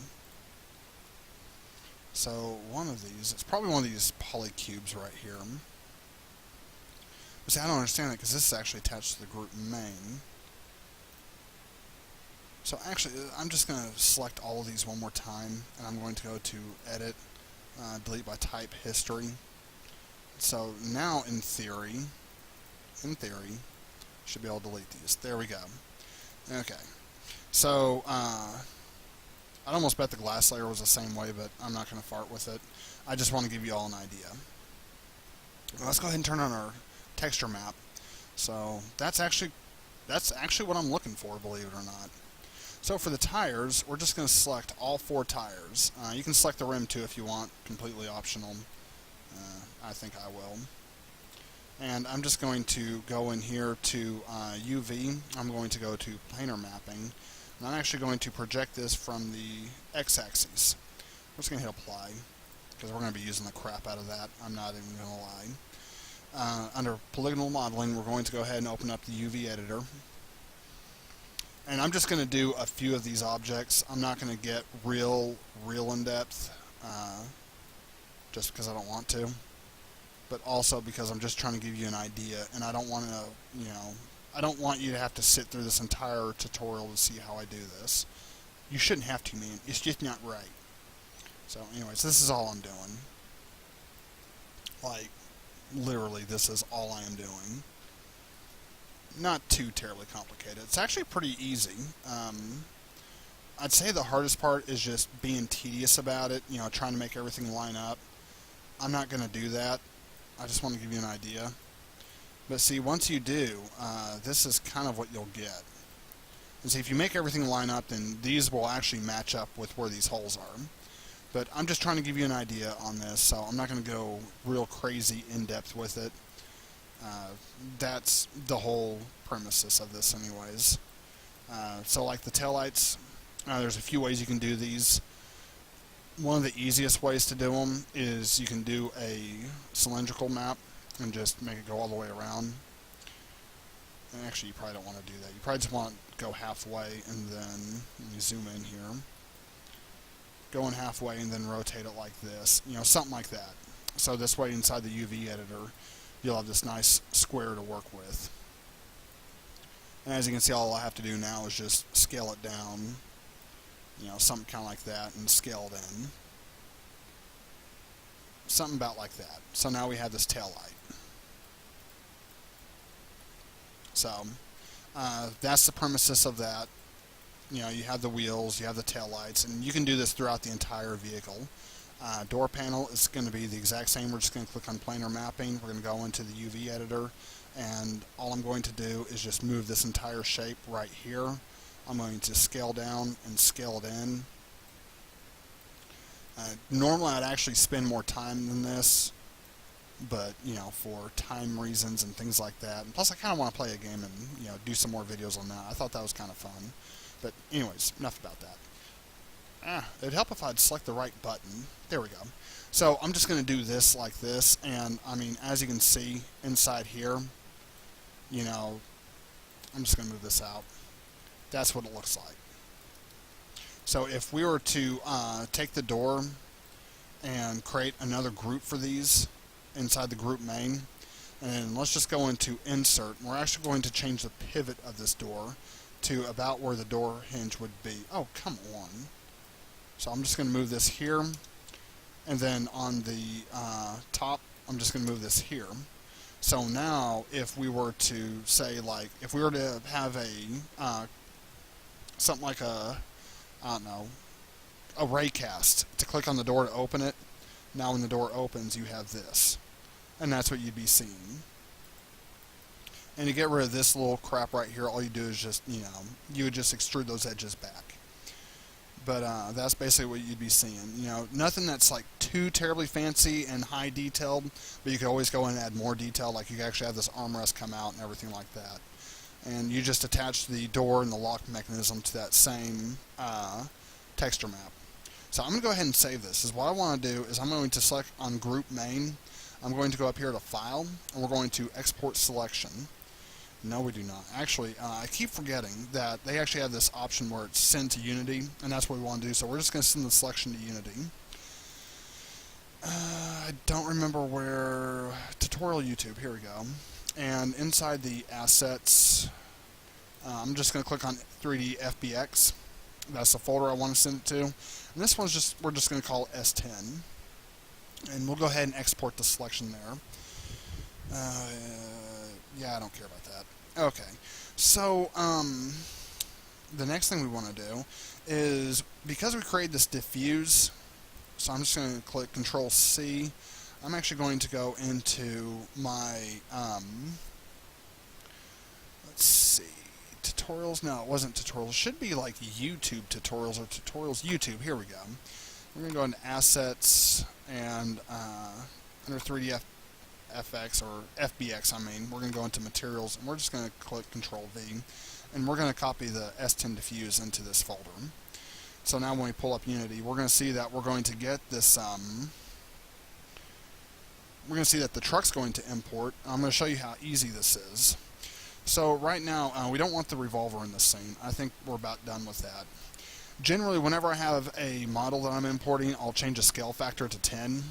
So one of these, it's probably one of these polycubes right here. But see, I don't understand it because this is actually attached to the group main. So actually, I'm just going to select all of these one more time, and I'm going to go to Edit, Delete by Type History. So now, in theory, should be able to delete these. There we go. Okay. So, I'd almost bet the glass layer was the same way, but I'm not going to fart with it. I just want to give you all an idea. Let's go ahead and turn on our texture map. So that's actually what I'm looking for, believe it or not. So for the tires, we're just going to select all 4 tires. You can select the rim too if you want, completely optional. I think I will. And I'm just going to go in here to UV. I'm going to go to planar mapping. And I'm actually going to project this from the x-axis. I'm just going to hit apply, because we're going to be using the crap out of that. I'm not even going to lie. Under polygonal modeling, we're going to go ahead and open up the UV editor. And I'm just going to do a few of these objects. I'm not going to get real in depth, just because I don't want to. But also because I'm just trying to give you an idea, and I don't want to, I don't want you to have to sit through this entire tutorial to see how I do this. You shouldn't have to, man. It's just not right. So, anyways, this is all I'm doing. Like, literally, this is all I am doing. Not too terribly complicated. It's actually pretty easy. I'd say the hardest part is just being tedious about it, trying to make everything line up. I'm not going to do that. I just want to give you an idea. But see, once you do, this is kind of what you'll get. And see, if you make everything line up, then these will actually match up with where these holes are. But I'm just trying to give you an idea on this, so I'm not going to go real crazy in-depth with it. That's the whole premises of this anyways. So like the taillights, there's a few ways you can do these. One of the easiest ways to do them is you can do a cylindrical map and just make it go all the way around. And actually, you probably don't want to do that. You probably just want to go halfway and then, let me zoom in here, going halfway and then rotate it like this. Something like that. So this way inside the UV editor, you'll have this nice square to work with. And as you can see, all I have to do now is just scale it down, you know, something kind of like that, and scale it in. Something about like that. So now we have this tail light. So that's the premises of that. You know, you have the wheels, you have the tail lights, and you can do this throughout the entire vehicle. Door panel is going to be the exact same. We're just going to click on planar mapping. We're going to go into the UV editor, and all I'm going to do is just move this entire shape right here. I'm going to scale down and scale it in. Normally I'd actually spend more time than this, but you know, for time reasons and things like that, and plus I kind of want to play a game and, you know, do some more videos on that. I thought that was kind of fun. But anyways, enough about that. It'd help if I'd select the right button. There we go. So I'm just going to do this like this, and I mean, as you can see inside here, you know, I'm just going to move this out. That's what it looks like. So if we were to take the door and create another group for these inside the group main, and let's just go into insert, and we're actually going to change the pivot of this door to about where the door hinge would be. Oh, come on. So I'm just going to move this here, and then on the top, I'm just going to move this here. So now, if we were to say, like, if we were to have a, something like a, I don't know, a raycast, to click on the door to open it, now when the door opens, you have this. And that's what you'd be seeing. And to get rid of this little crap right here, all you do is just, you know, you would just extrude those edges back. But that's basically what you'd be seeing. You know, nothing that's like too terribly fancy and high detailed, but you could always go in and add more detail. Like you could actually have this armrest come out and everything like that. And you just attach the door and the lock mechanism to that same texture map. So I'm going to go ahead and save this. Is what I want to do is I'm going to select on Group Main. I'm going to go up here to File, and we're going to Export Selection. No, we do not. Actually, I keep forgetting that they actually have this option where it's Send to Unity, and that's what we want to do. So we're just going to send the selection to Unity. I don't remember where... Tutorial YouTube. Here we go. And inside the assets, I'm just going to click on 3D FBX. That's the folder I want to send it to. And this one's just, we're just going to call it S10. And we'll go ahead and export the selection there. Yeah, I don't care about that. Okay. So, the next thing we want to do is, because we created this diffuse, so I'm just going to click Control C. I'm actually going to go into my, let's see, tutorials. No, it wasn't tutorials. It should be like YouTube tutorials or tutorials. YouTube. Here we go. We're going to go into Assets and under 3D FX or FBX, I mean, we're going to go into Materials, and we're just going to click Control V, and we're going to copy the S10 diffuse into this folder. So now when we pull up Unity, we're going to see that we're going to get this. We're going to see that the truck's going to import. I'm going to show you how easy this is. So right now, we don't want the revolver in this scene. I think we're about done with that. Generally, whenever I have a model that I'm importing, I'll change the scale factor to 10.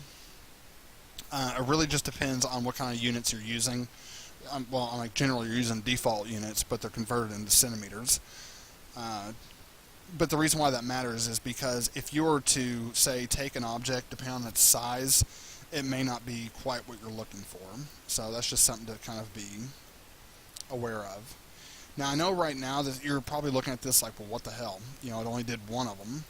It really just depends on what kind of units you're using. Well, like generally you're using default units, but they're converted into centimeters. But the reason why that matters is because if you were to, say, take an object, depending on its size, it may not be quite what you're looking for. So that's just something to kind of be aware of. Now, I know right now that you're probably looking at this like, well, what the hell? You know, it only did one of them.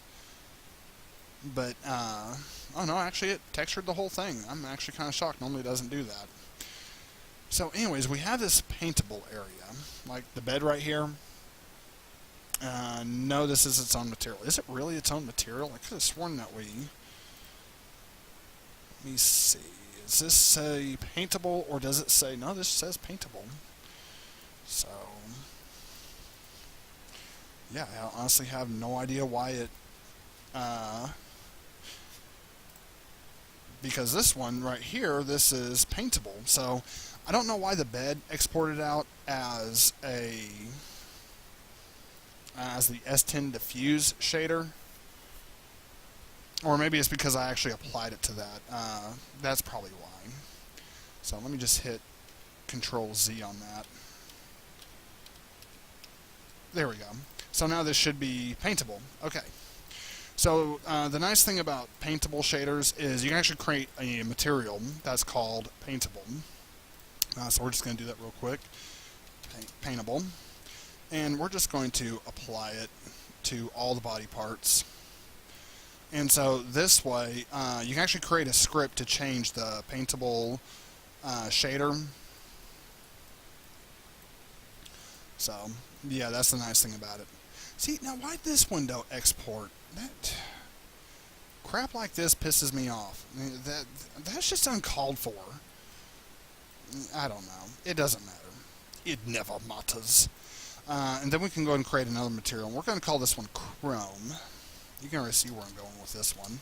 But, oh no, actually it textured the whole thing. I'm actually kind of shocked. Normally it doesn't do that. So anyways, we have this paintable area, like the bed right here. No, this is its own material. Is it really its own material? I could have sworn that we... Let me see. Does this say paintable, or does it say... No, this says paintable. So... Yeah, I honestly have no idea why it... because this one right here, this is paintable. So I don't know why the bed exported out as a as the S10 diffuse shader. Or maybe it's because I actually applied it to that. That's probably why. So let me just hit Control Z on that. There we go. So now this should be paintable. Okay. So the nice thing about paintable shaders is you can actually create a material that's called paintable. So we're just going to do that real quick. Paintable. And we're just going to apply it to all the body parts. And so this way, you can actually create a script to change the paintable shader. So, yeah, that's the nice thing about it. See, now why'd this window export? That crap like this pisses me off. I mean, that's just uncalled for. I don't know. It doesn't matter. It never matters. And then we can go ahead and create another material. We're going to call this one Chrome. You can already see where I'm going with this one.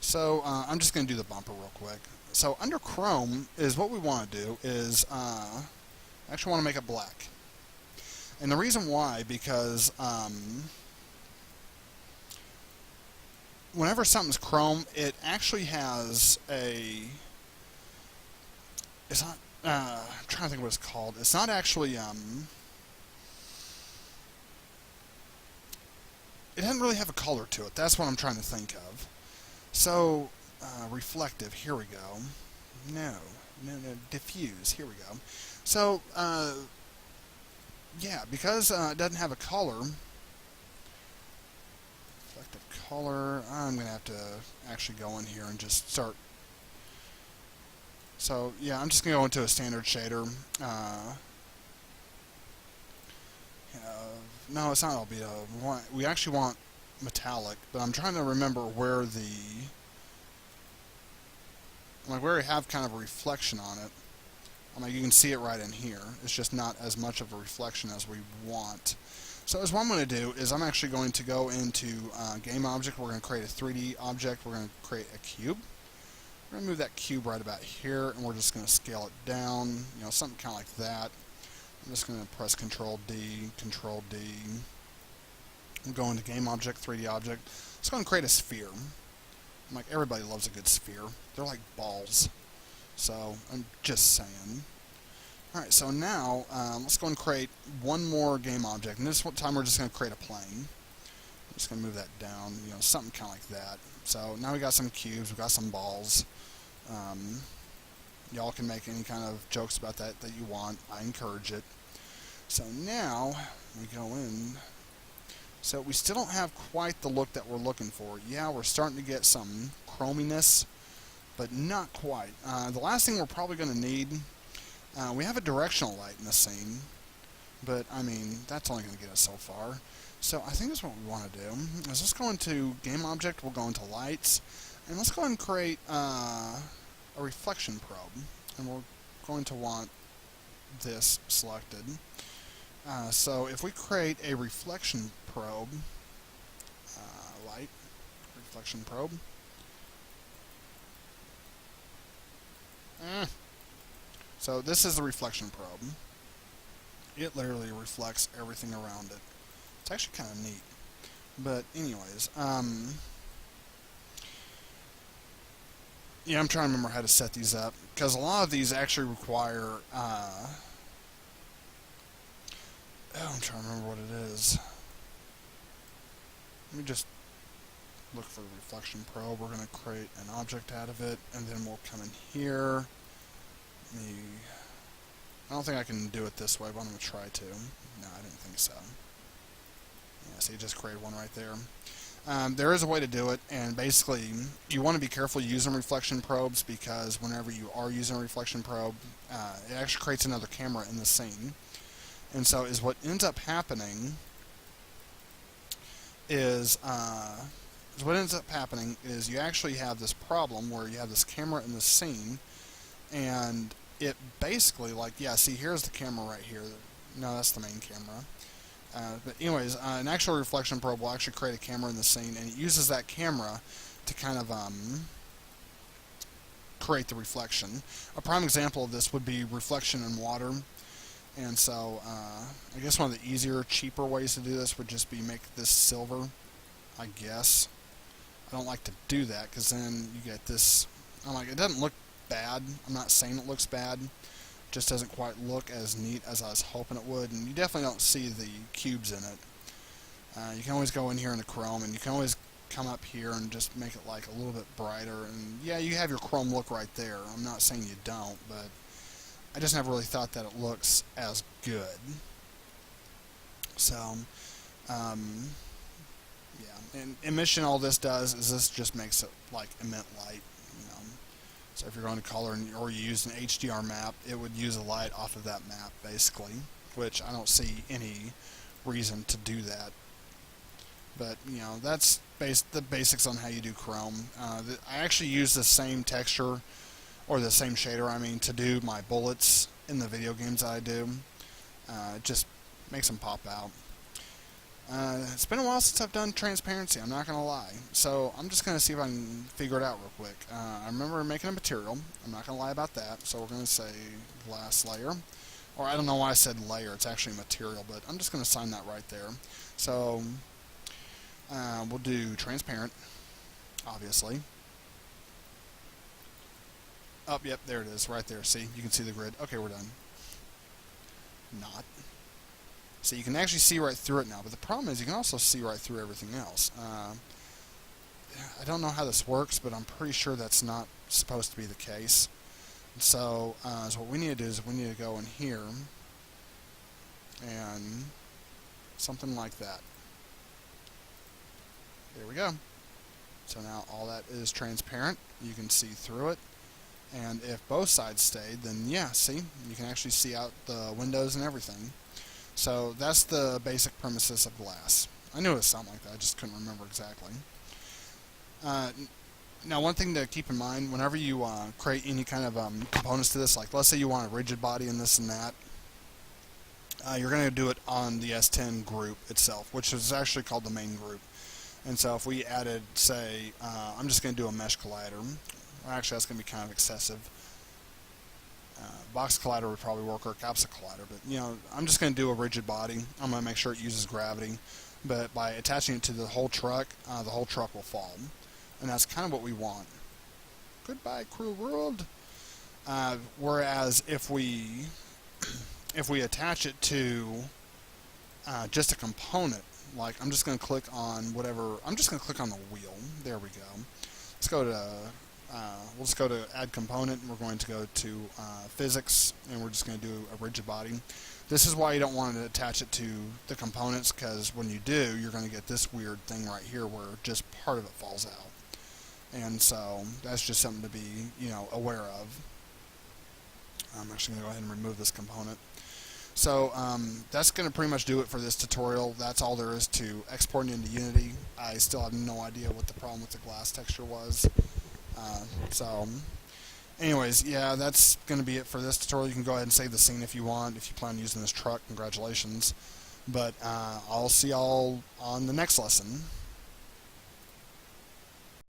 So I'm just going to do the bumper real quick. So under Chrome is what we want to do is actually want to make it black. And the reason why, because whenever something's chrome, it actually has a... It's not... I'm trying to think what it's called. It's not actually... It doesn't really have a color to it. That's what I'm trying to think of. So, reflective. Here we go. No, diffuse. Here we go. So, yeah, because it doesn't have a color, reflective color, I'm going to have to actually go in here and just start. So, yeah, I'm just going to go into a standard shader. No, it's not albedo. We actually want metallic, but I'm trying to remember where the... Like, where we have kind of a reflection on it. I mean, you can see it right in here. It's just not as much of a reflection as we want. So as what I'm going to do is I'm actually going to go into Game Object. We're going to create a 3D object. We're going to create a cube. We're going to move that cube right about here, and we're just going to scale it down, you know, something kind of like that. I'm just going to press Control D, Control D. I'm going to Game Object, 3D Object. Let's go and create a sphere. I'm like, everybody loves a good sphere. They're like balls. So, I'm just saying. Alright, so now, let's go and create one more game object. And this time we're just going to create a plane. I'm just going to move that down, you know, something kind of like that. So, now we got some cubes, we got some balls. Y'all can make any kind of jokes about that you want. I encourage it. So now, we go in. So we still don't have quite the look that we're looking for. Yeah, we're starting to get some chrominess, but not quite. The last thing we're probably going to need, we have a directional light in the scene, but I mean, that's only going to get us so far. So I think that's what we want to do. Is let's go into Game Object, we'll go into Lights, and let's go ahead and create a reflection probe, and we're going to want this selected. So if we create a reflection probe, light, reflection probe, so this is the reflection probe. It literally reflects everything around it. It's actually kind of neat. But anyways, yeah, I'm trying to remember how to set these up, because a lot of these actually require, I'm trying to remember what it is. Let me just look for the reflection probe. We're going to create an object out of it, and then we'll come in here. I don't think I can do it this way, but I'm going to try to. No, I didn't think so. Yeah, so you just created one right there. There is a way to do it, and basically you want to be careful using reflection probes, because whenever you are using a reflection probe, it actually creates another camera in the scene. And so what ends up happening is you actually have this problem where you have this camera in the scene, and it basically, like, yeah, see, here's the camera right here. No, that's the main camera. But anyways, an actual reflection probe will actually create a camera in the scene, and it uses that camera to kind of create the reflection. A prime example of this would be reflection in water. And so, I guess one of the easier, cheaper ways to do this would just be make this silver, I guess. I don't like to do that because then you get this. I'm like, it doesn't look bad. I'm not saying it looks bad. It just doesn't quite look as neat as I was hoping it would, and you definitely don't see the cubes in it. You can always go in here into Chrome, and you can always come up here and just make it like a little bit brighter. And yeah, you have your Chrome look right there. I'm not saying you don't, but I just never really thought that it looks as good. So, yeah. And emission, all this does is this just makes it like emit light. So if you're going to color or you use an HDR map, it would use a light off of that map basically, which I don't see any reason to do that. But that's the basics on how you do Chrome. I actually use the same texture, or the same shader, I mean, to do my bullets in the video games I do. It just makes them pop out. It's been a while since I've done transparency, I'm not going to lie. So I'm just going to see if I can figure it out real quick. I remember making a material. I'm not going to lie about that. So we're going to say glass layer. Or I don't know why I said layer. It's actually material, but I'm just going to sign that right there. So we'll do transparent, obviously. Oh, yep, there it is, right there. See, you can see the grid. Okay, we're done. Not. So you can actually see right through it now, but the problem is you can also see right through everything else. I don't know how this works, but I'm pretty sure that's not supposed to be the case. So what we need to do is we need to go in here and something like that. There we go. So now all that is transparent. You can see through it. And if both sides stayed, then yeah, see, you can actually see out the windows and everything. So that's the basic premises of glass. I knew it was something like that, I just couldn't remember exactly. Now one thing to keep in mind, whenever you create any kind of components to this, like let's say you want a rigid body and this and that, you're going to do it on the S10 group itself, which is actually called the main group. And so if we added, say, I'm just going to do a mesh collider. Well, actually, that's going to be kind of excessive. Box collider would probably work, or capsule collider, but I'm just going to do a rigid body. I'm going to make sure it uses gravity, but by attaching it to the whole truck will fall, and that's kind of what we want. Goodbye, cruel world. Whereas if we attach it to just a component, like I'm just going to click on whatever. I'm just going to click on the wheel. There we go. Let's go to. We'll just go to add component, and we're going to go to physics, and we're just going to do a rigid body. This is why you don't want to attach it to the components, because when you do, you're going to get this weird thing right here where just part of it falls out. And so that's just something to be, aware of. I'm actually going to go ahead and remove this component. So that's going to pretty much do it for this tutorial. That's all there is to exporting into Unity. I still have no idea what the problem with the glass texture was. So anyways, yeah, that's going to be it for this tutorial. You can go ahead and save the scene if you want. If you plan on using this truck, congratulations. But I'll see y'all on the next lesson.